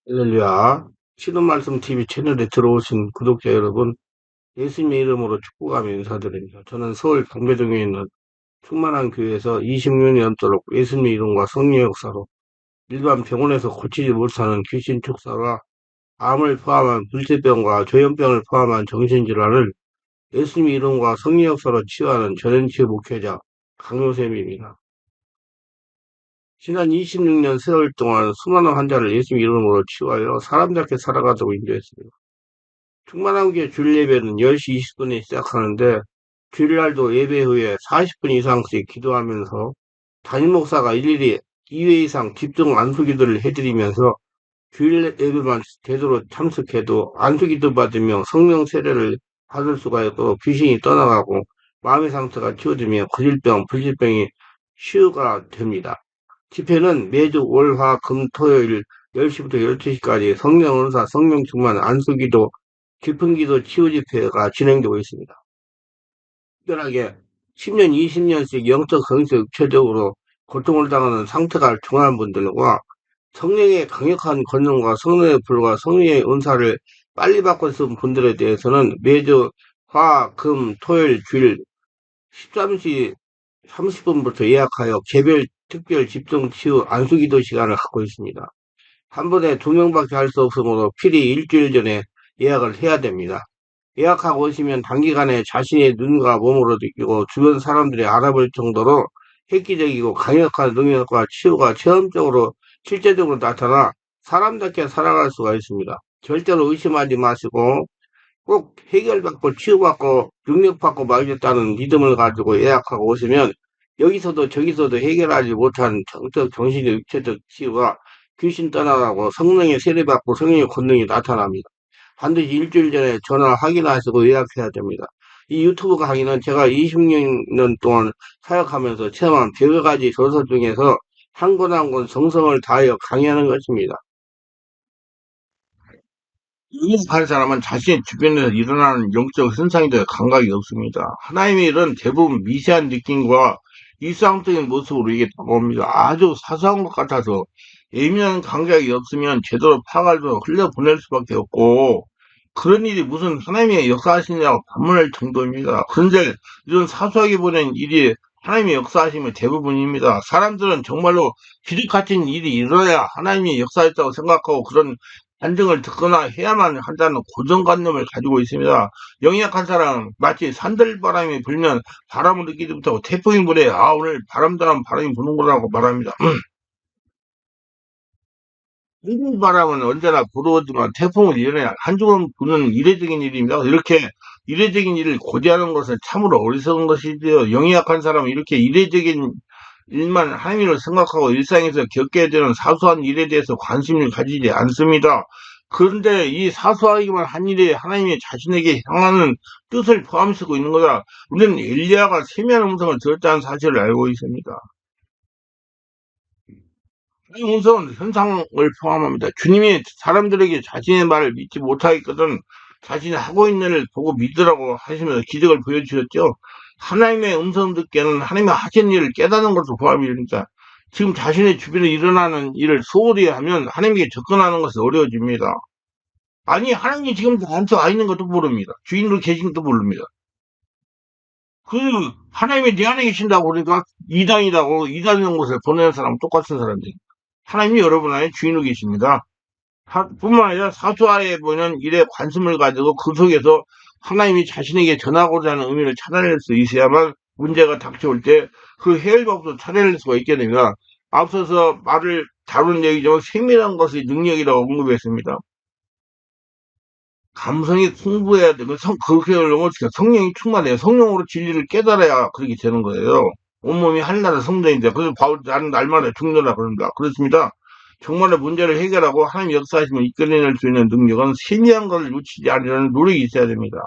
할렐루야. 신은 말씀 TV 채널에 들어오신 구독자 여러분, 예수님의 이름으로 축복하며 인사드립니다. 저는 서울 방배동에 있는 충만한 교회에서 20년 넘도록 예수님의 이름과 성령의 역사로 일반 병원에서 고치지 못하는 귀신 축사와 암을 포함한 불치병과 조현병을 포함한 정신질환을 예수님의 이름과 성령의 역사로 치유하는 전현치 목회자 강요쌤입니다. 지난 26년 세월 동안 수많은 환자를 예수님 이름으로 치유하여 사람답게 살아가도록 인도했습니다. 충만한교회 주일 예배는 10시 20분에 시작하는데 주일날도 예배 후에 40분 이상씩 기도하면서 담임 목사가 일일이 2회 이상 집중 안수기도를 해드리면서 주일 예배만 제대로 참석해도 안수기도 받으며 성령 세례를 받을 수가 있고 귀신이 떠나가고 마음의 상처가 치워지며 거질병, 불질병이 치유가 됩니다. 집회는 매주 월, 화, 금, 토요일 10시부터 12시까지 성령 은사, 성령 충만, 안수기도, 깊은 기도 치유 집회가 진행되고 있습니다. 특별하게 10년, 20년씩 영적, 성적, 육체적으로 고통을 당하는 상태가 중한 분들과 성령의 강력한 권능과 성령의 불과 성령의 은사를 빨리 받고 있는 분들에 대해서는 매주 화, 금, 토요일, 주일 13시 30분부터 예약하여 개별 특별 집중 치유 안수기도 시간을 갖고 있습니다. 한 번에 2명밖에 할 수 없으므로 필히 일주일 전에 예약을 해야 됩니다. 예약하고 오시면 단기간에 자신의 눈과 몸으로 느끼고 주변 사람들이 알아볼 정도로 획기적이고 강력한 능력과 치유가 체험적으로 실제적으로 나타나 사람답게 살아갈 수가 있습니다. 절대로 의심하지 마시고 꼭 해결받고 치유받고 능력받고 말겠다는 믿음을 가지고 예약하고 오시면 여기서도 저기서도 해결하지 못한 정적, 정신적, 육체적 치유가 귀신 떠나가고 성령의 세례받고 성령의 권능이 나타납니다. 반드시 일주일 전에 전화 확인하시고 예약해야 됩니다. 이 유튜브 강의는 제가 20년 동안 사역하면서 체험한 100여 가지 저서 중에서 한 권 한 권 정성을 다하여 강의하는 것입니다. 여기서 한 사람은 자신의 주변에서 일어나는 영적 현상에 대해 감각이 없습니다. 하나님의 일은 대부분 미세한 느낌과 일상적인 모습으로 이게 다가옵니다. 아주 사소한 것 같아서 예민한 감각이 없으면 제대로 파악할 수 흘려보낼 수밖에 없고 그런 일이 무슨 하나님의 역사하시냐고 반문할 정도입니다. 그런데 이런 사소하게 보는 일이 하나님의 역사하심의 대부분입니다. 사람들은 정말로 기적 같은 일이 일어나야 하나님의 역사했다고 생각하고 그런 간증을 듣거나 해야만 한다는 고정관념을 가지고 있습니다. 영이 약한 사람은 마치 산들바람이 불면 바람을 느끼지 못하고 태풍이 불에 오늘 바람처럼 바람이 부는구나라고 말합니다. 한국 바람은 언제나 불어오지만 태풍을 일어나야 한 주간 부는 이례적인 일입니다. 이렇게 이례적인 일을 고대하는 것은 참으로 어리석은 것이지요. 영이 약한 사람은 이렇게 이례적인 일만 하나님을 생각하고 일상에서 겪게 되는 사소한 일에 대해서 관심을 가지지 않습니다. 그런데 이 사소하기만 한 일에 하나님이 자신에게 향하는 뜻을 포함시키고 있는 거다. 우리는 엘리야가 세미한 음성을 들었다는 사실을 알고 있습니다. 이 음성은 현상을 포함합니다. 주님이 사람들에게 자신의 말을 믿지 못하겠거든 자신이 하고 있는 일을 보고 믿으라고 하시면서 기적을 보여주셨죠. 하나님의 음성 듣기에는 하나님이 하신 일을 깨닫는 것도 포함이 됩니다. 지금 자신의 주변에 일어나는 일을 소홀히 하면 하나님께 접근하는 것이 어려워집니다. 아니 하나님이 지금 나한테 와 있는 것도 모릅니다. 주인으로 계신 것도 모릅니다. 그 하나님이 내 안에 계신다고 그러니까 이단이라고 이단인 곳에 보내는 사람은 똑같은 사람들이 하나님이 여러분 안에 주인으로 계십니다. 뿐만 아니라 사소하게 보이는 일에 관심을 가지고 그 속에서 하나님이 자신에게 전하고자 하는 의미를 찾아낼 수 있어야만 문제가 닥쳐올 때 그 해결 방법도 찾아낼 수가 있게 됩니다. 앞서서 말을 다룬 얘기지만 세밀한 것이 능력이라고 언급했습니다. 감성이 풍부해야 되고 그렇게 하려면 어떻게 성령이 충만해요. 성령으로 진리를 깨달아야 그렇게 되는 거예요. 온몸이 한나라 성전인데 그래서 바울 나는 날마다 죽노라 그럽니다. 그렇습니다. 정말의 문제를 해결하고 하나님 역사하시면 이끌어낼 수 있는 능력은 세미한 것을 놓치지 않으려는 노력이 있어야 됩니다.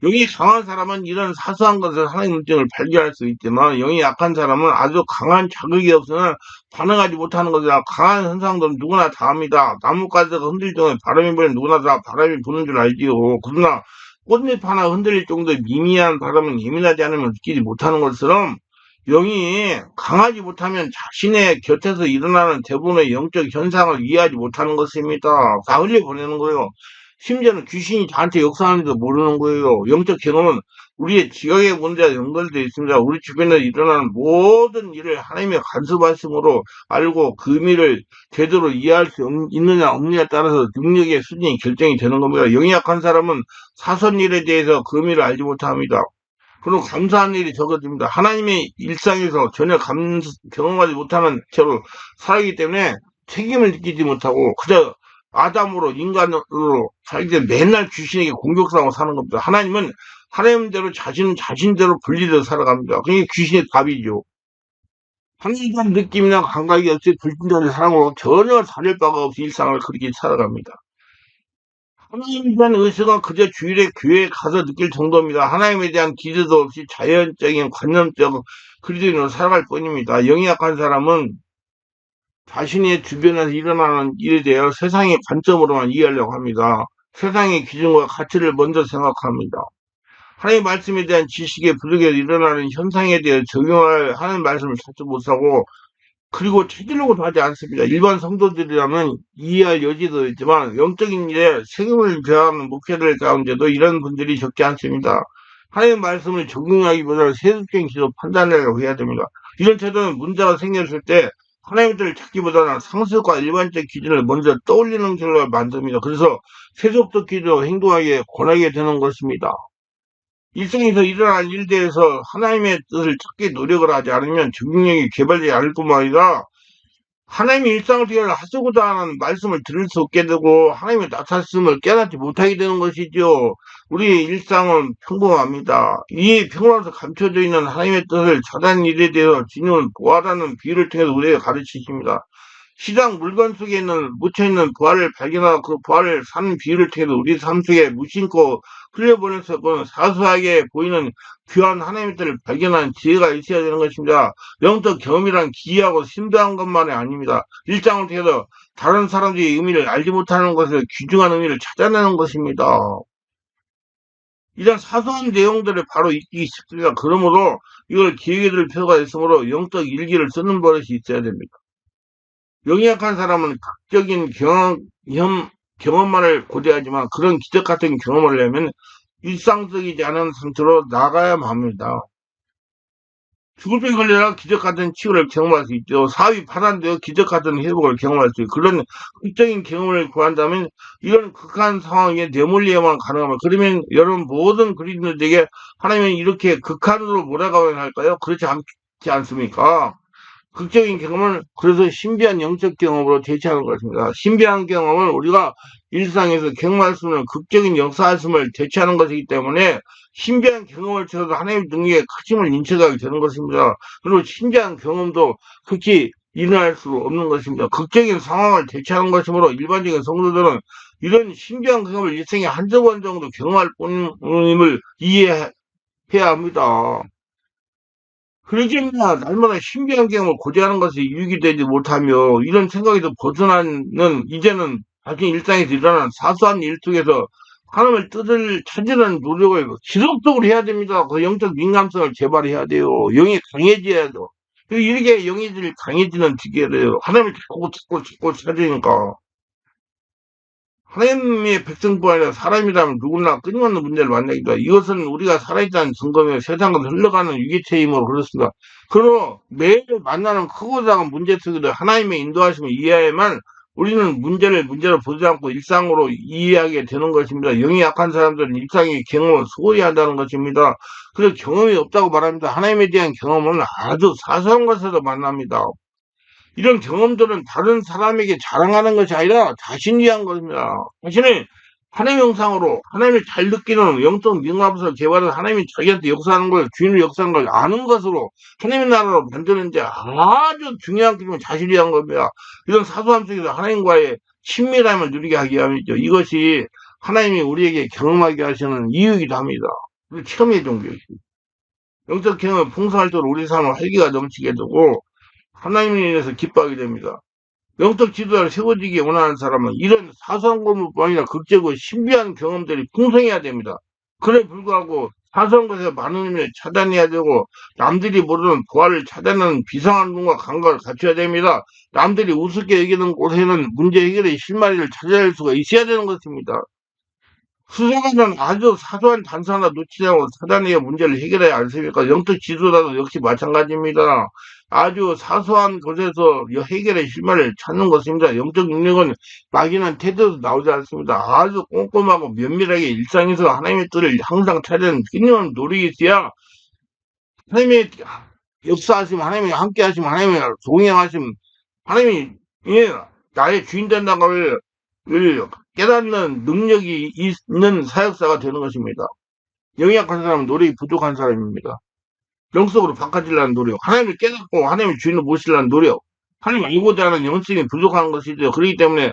영이 강한 사람은 이런 사소한 것을 하나님 문제를 발견할 수 있지만 영이 약한 사람은 아주 강한 자극이 없으면 반응하지 못하는 것이라 강한 현상들은 누구나 다 합니다. 나뭇가지가 흔들릴 경우에 바람이 불면 누구나 다 바람이 부는 줄 알지요. 그러나 꽃잎 하나 흔들릴 정도의 미미한 바람은 예민하지 않으면 느끼지 못하는 것처럼 영이 강하지 못하면 자신의 곁에서 일어나는 대부분의 영적 현상을 이해하지 못하는 것입니다. 다 흘려보내는 거예요. 심지어는 귀신이 저한테 역사하는지도 모르는 거예요. 영적 경험은 우리의 지각의 문제와 연결되어 있습니다. 우리 주변에 일어나는 모든 일을 하나님의 간섭 말씀으로 알고 그 의미를 제대로 이해할 수 있느냐 없느냐에 따라서 능력의 수준이 결정이 되는 겁니다. 영이 약한 사람은 사선 일에 대해서 그 의미를 알지 못합니다. 그리고 감사한 일이 적어집니다. 하나님의 일상에서 전혀 경험하지 못하는 채로 살기 때문에 책임을 느끼지 못하고 그저 아담으로 인간으로 살기 때문에 맨날 귀신에게 공격당하고 사는 겁니다. 하나님은 하나님대로 자신대로 분리되어 살아갑니다. 그게 귀신의 답이죠. 하나님에 대한 느낌이나 감각이 없이 불신자의 사랑으로 전혀 다를 바가 없이 일상을 그렇게 살아갑니다. 하나님에 대한 의식은 그저 주일에 교회에 가서 느낄 정도입니다. 하나님에 대한 기대도 없이 자연적인 관념적 그리스도인으로 살아갈 뿐입니다. 영이 약한 사람은 자신의 주변에서 일어나는 일에 대해 세상의 관점으로만 이해하려고 합니다. 세상의 기준과 가치를 먼저 생각합니다. 하나님의 말씀에 대한 지식의 부족에서 일어나는 현상에 대해 적용을 하는 말씀을 찾지 못하고 그리고 찾으려고도 하지 않습니다. 일반 성도들이라면 이해할 여지도 있지만 영적인 일에 책임을 져야 하는 목회들 가운데도 이런 분들이 적지 않습니다. 하나님의 말씀을 적용하기보다는 세속적인 기도 판단을 해야 됩니다. 이런 태도는 문제가 생겼을 때 하나님의 뜻을 찾기보다는 상식과 일반적 기준을 먼저 떠올리는 결과를 만듭니다. 그래서 세속적 기도 행동하기에 권하게 되는 것입니다. 일생에서 일어날 일들에서 하나님의 뜻을 찾기 노력을 하지 않으면 적응력이 개발되지 않을 뿐만 아니라 하나님의 일상을 대하여 하시고자 하는 말씀을 들을 수 없게 되고 하나님의 나타났음을 깨닫지 못하게 되는 것이죠. 우리의 일상은 평범합니다. 이 평범함에서 감춰져 있는 하나님의 뜻을 찾아낸 일에 대해서 주님은 보아라는 비유를 통해서 우리에게 가르치십니다. 시장 물건 속에 있는 묻혀있는 부활을 발견하고 그 부활을 사는 비유를 통해서 우리 삶 속에 무심코 흘려보낼 수 없고 사소하게 보이는 귀한 하나님의 뜻을 발견하는 지혜가 있어야 되는 것입니다. 영적 경험이란 기이하고 신비한 것만이 아닙니다. 일장을 통해서 다른 사람들의 의미를 알지 못하는 것을 귀중한 의미를 찾아내는 것입니다. 이런 사소한 내용들을 바로 잊기 쉽습니다. 그러므로 이걸 기억에 들 필요가 있으므로 영적 일기를 쓰는 버릇이 있어야 됩니다. 영이 약한 사람은 극적인 경험만을 고대하지만 그런 기적 같은 경험을 내면 일상적이지 않은 상태로 나가야만 합니다. 죽을 병에 걸려라 기적 같은 치유를 경험할 수 있죠. 사위 파산되어 기적 같은 회복을 경험할 수 있고 그런 극적인 경험을 구한다면 이런 극한 상황에 내몰려야만 가능합니다. 그러면 여러분 모든 그리스도인들에게 하나님은 이렇게 극한으로 몰아가야 할까요? 그렇지 않지 않습니까? 극적인 경험을 그래서 신비한 영적 경험으로 대체하는 것입니다. 신비한 경험은 우리가 일상에서 경험할 수 있는 극적인 역사하심을 대체하는 것이기 때문에 신비한 경험을 통해서 하나님의 능력의 크심을 인식하게 되는 것입니다. 그리고 신비한 경험도 극히 일어날 수 없는 것입니다. 극적인 상황을 대체하는 것이므로 일반적인 성도들은 이런 신비한 경험을 일생에 한두 번 정도 경험할 뿐임을 이해해야 합니다. 그러기에는 날마다 신비한 경험을 고대하는 것이 유익이 되지 못하며 이런 생각에서 벗어나는 이제는 자기 일상에서 일어나는 사소한 일 속에서 하나님의 뜻을 찾으는 노력을 지속적으로 해야 됩니다. 그 영적 민감성을 개발해야 돼요. 영이 강해져야 돼요. 이렇게 영이 강해지는 기계래요. 하나님을 자꾸 찾으니까. 하나님의 백성뿐 아니라 사람이라면 누구나 끊임없는 문제를 만나기도 하고 이것은 우리가 살아있다는 증거며 세상을 흘러가는 유기체이므로 그렇습니다. 그러나 매일 만나는 크고 작은 문제 속에도 하나님의 인도하심을 이해해야만 우리는 문제를 문제로 보지 않고 일상으로 이해하게 되는 것입니다. 영이 약한 사람들은 일상의 경험을 소홀히 한다는 것입니다. 그래서 경험이 없다고 말합니다. 하나님에 대한 경험은 아주 사소한 것에서 만납니다. 이런 경험들은 다른 사람에게 자랑하는 것이 아니라 자신 위한 것입니다. 자신을 하나님의 형상으로 하나님을 잘 느끼는 영적 민감성을 개발해서 하나님이 자기한테 역사하는 걸 주인을 역사하는 걸 아는 것으로 하나님의 나라로 만드는 데 아주 중요한 것이면 자신 위한 겁니다. 이런 사소함 속에서 하나님과의 친밀함을 누리게 하기 위함이죠. 이것이 하나님이 우리에게 경험하게 하시는 이유이기도 합니다. 그리고 체험의 종교이죠. 영적 경험을 풍성할 때 우리 삶을 활기가 넘치게 되고 하나님에 인해서 기뻐하게 됩니다. 영적 지도자를 세워지기 원하는 사람은 이런 사소한 것뿐 아니라 극적이고 신비한 경험들이 풍성해야 됩니다. 그래 불구하고 사소한 것에 많은 의미를 차단해야 되고, 남들이 모르는 부활을 차단하는 비상한 눈과 감각을 갖춰야 됩니다. 남들이 우습게 여기는 곳에는 문제 해결의 실마리를 찾아낼 수가 있어야 되는 것입니다. 수사관은 아주 사소한 단서 하나 놓치지 않고 사단의 문제를 해결해야 않습니까? 영적 지도자도 역시 마찬가지입니다. 아주 사소한 것에서 해결의 실마리를 찾는 것입니다. 영적 능력은 막연한 태도도 나오지 않습니다. 아주 꼼꼼하고 면밀하게 일상에서 하나님의 뜻을 항상 찾는 끊임없는 노력이 있어야 하나님의 역사하심, 하나님이 함께 하심, 하나님의 동행하심, 하나님이 예, 나의 주인 된다는 걸 깨닫는 능력이 있는 사역사가 되는 것입니다. 영이 약한 사람은 노력이 부족한 사람입니다. 영적으로 바꿔지려는 노력, 하나님을 깨닫고 하나님의 주인을 모시려는 노력, 하나님 알고자 하는 영성이 부족한 것이죠. 그렇기 때문에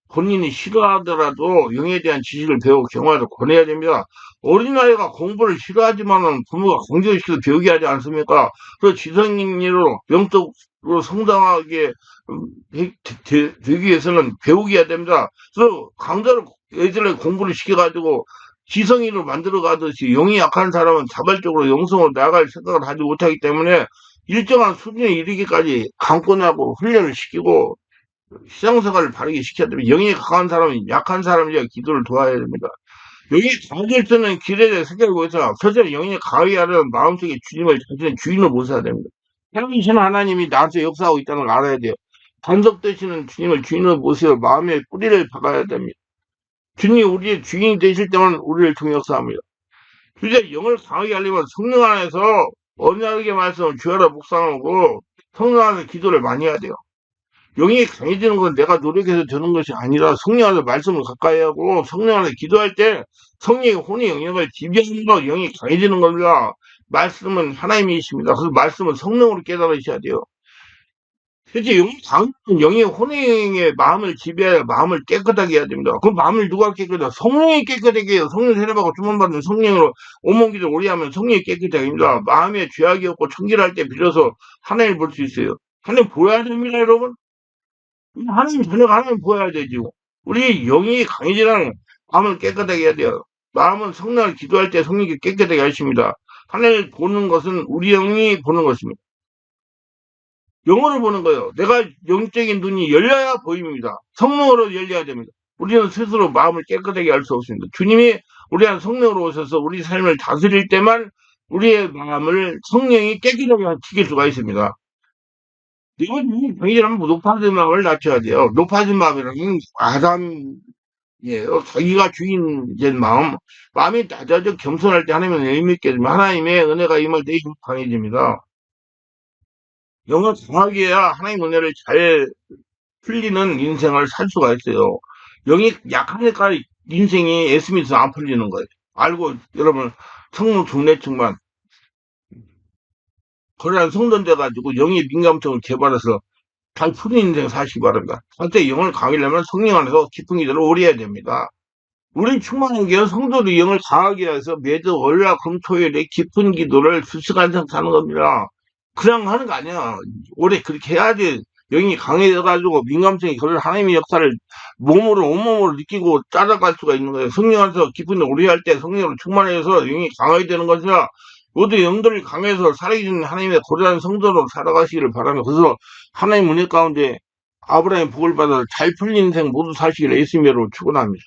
본인이 싫어하더라도 영에 대한 지식을 배우고 경험하도록 권해야 됩니다. 어린아이가 공부를 싫어하지만은 부모가 강제시켜서 배우게 하지 않습니까? 그래서 지성인으로 영적으로 성장하게 되기 위해서는 배우게 해야 됩니다. 그래서 강제로 애들에 공부를 시켜가지고 지성인으로 만들어 가듯이 영이 약한 사람은 자발적으로 영성으로 나아갈 생각을 하지 못하기 때문에 일정한 수준에 이르기까지 강권하고 훈련을 시키고 신앙생활을 바르게 시켜야 됩니다. 영이 강한 사람은 약한 사람이야 기도를 도와야 됩니다. 영이 강해질 때는 길에 대해 생각하고 있어. 첫째, 영이 강하게 하려면 마음속에 주님을 자신의 주인으로 모셔야 됩니다. 살아계신 하나님이 나한테 역사하고 있다는 걸 알아야 돼요. 반석되시는 주님을 주인으로 모셔 마음의 뿌리를 박아야 됩니다. 주님이 우리의 주인이 되실 때만 우리를 통해 역사합니다. 주제 영을 강하게 하려면 성령 안에서 언약의 말씀을 주야로 묵상하고 성령 안에서 기도를 많이 해야 돼요. 영이 강해지는 건 내가 노력해서 되는 것이 아니라 성령 안에서 말씀을 가까이 하고 성령 안에서 기도할 때 성령의 혼의 영역을 지배하면서 영이 강해지는 겁니다. 말씀은 하나님이십니다. 그래서 말씀은 성령으로 깨달으셔야 돼요. 실제 영의 혼행의 마음을 지배해야 마음을 깨끗하게 해야 됩니다. 그럼 마음을 누가 깨끗해? 성령이 깨끗하게 해요. 성령 세례받고 주문받은 성령으로 온몸기도 오래 하면 성령이 깨끗하게 합니다. 마음에 죄악이 없고 청결할 때 빌어서 하나님을 볼 수 있어요. 하나님 보여야 됩니다, 여러분. 하나님 자녀가 하나님 보여야 되죠. 우리 영이 강해지는 마음을 깨끗하게 해야 돼요. 마음은 성령을 기도할 때 성령이 깨끗하게 하십니다. 하나님을 보는 것은 우리 영이 보는 것입니다. 영어를 보는 거예요. 내가 영적인 눈이 열려야 보입니다. 성령으로 열려야 됩니다. 우리는 스스로 마음을 깨끗하게 할 수 없습니다. 주님이 우리한 성령으로 오셔서 우리 삶을 다스릴 때만 우리의 마음을 성령이 깨끗하게 지킬 수가 있습니다. 이건 굉장히 높아진 마음을 낮춰야 돼요. 높아진 마음이라는 아담이에요. 자기가 주인 된 마음. 마음이 낮아져 겸손할 때 하나님은 의미 있게 되면 하나님의 은혜가 임할 때 강해집니다. 영을 강하게 해야 하나님 은혜를 잘 풀리는 인생을 살 수가 있어요. 영이 약하니까 인생이 애쓰면서 안 풀리는 거예요. 알고 여러분 성령 중내층만 그러한 성전 돼가지고 영의 민감성을 개발해서 잘 풀리는 인생 사시기 바랍니다. 한때 영을 강하게 하려면 성령 안에서 깊은 기도를 오래 해야 됩니다. 우리 충만한 게 성도도 영을 강하게 해서 매주 월화 금토일에 깊은 기도를 수시간 이상 사는 겁니다. 그냥 하는 거 아니야. 오래 그렇게 해야지 영이 강해져가지고 민감성이 그걸 하나님의 역사를 몸으로 온몸으로 느끼고 따라갈 수가 있는 거예요. 성령 안에서 깊은 오래 할 때 성령으로 충만해서 영이 강하게 되는 것이라 모두 영들이 강해서 살아계신 하나님의 고대한 성도로 살아가시기를 바라며 그래서 하나님 은혜 가운데 아브라함의 복을 받아 잘 풀린 인생 모두 사시기를 예수님으로 축원합니다.